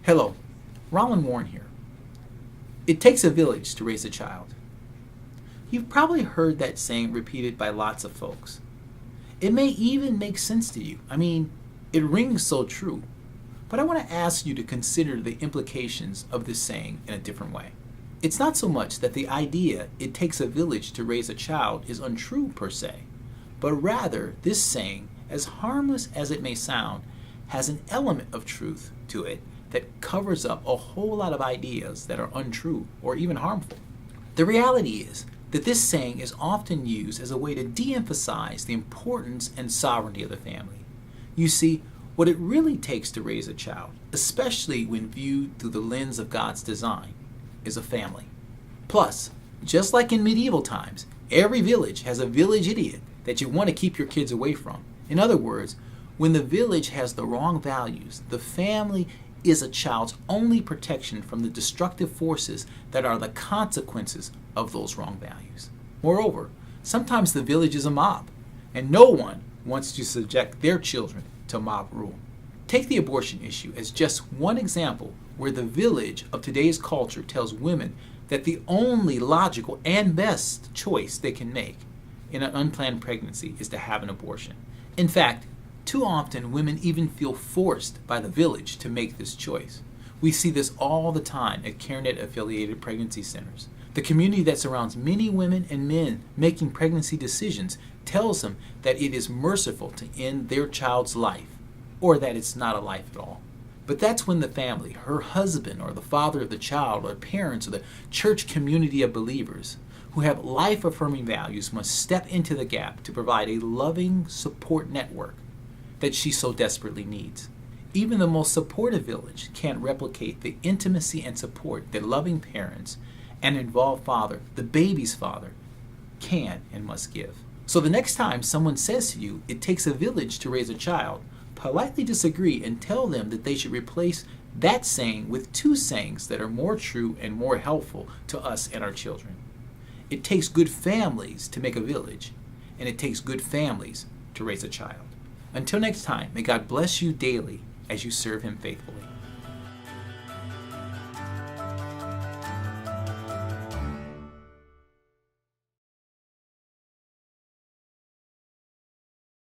Hello, Roland here. It takes a village to raise a child. You've probably heard that saying repeated by lots of folks. It may even make sense to you. It rings so true. But I want to ask you to consider the implications of this saying in a different way. It's not so much that the idea it takes a village to raise a child is untrue per se, but rather this saying, as harmless as it may sound, has an element of truth to it that covers up a whole lot of ideas that are untrue or even harmful. The reality is that this saying is often used as a way to de-emphasize the importance and sovereignty of the family. You see, what it really takes to raise a child, especially when viewed through the lens of God's design, is a family. Plus, just like in medieval times, every village has a village idiot that you want to keep your kids away from. In other words, when the village has the wrong values, the family is a child's only protection from the destructive forces that are the consequences of those wrong values. Moreover, sometimes the village is a mob, and no one wants to subject their children to mob rule. Take the abortion issue as just one example where the village of today's culture tells women that the only logical and best choice they can make in an unplanned pregnancy is to have an abortion. In fact, too often, women even feel forced by the village to make this choice. We see this all the time at CareNet-affiliated pregnancy centers. The community that surrounds many women and men making pregnancy decisions tells them that it is merciful to end their child's life, or that it's not a life at all. But that's when the family, her husband or the father of the child, or parents, or the church community of believers who have life-affirming values must step into the gap to provide a loving support network that she so desperately needs. Even the most supportive village can't replicate the intimacy and support that loving parents and involved father, the baby's father, can and must give. So the next time someone says to you, it takes a village to raise a child, politely disagree and tell them that they should replace that saying with two sayings that are more true and more helpful to us and our children. It takes good families to make a village, and it takes good families to raise a child. Until next time, may God bless you daily as you serve Him faithfully.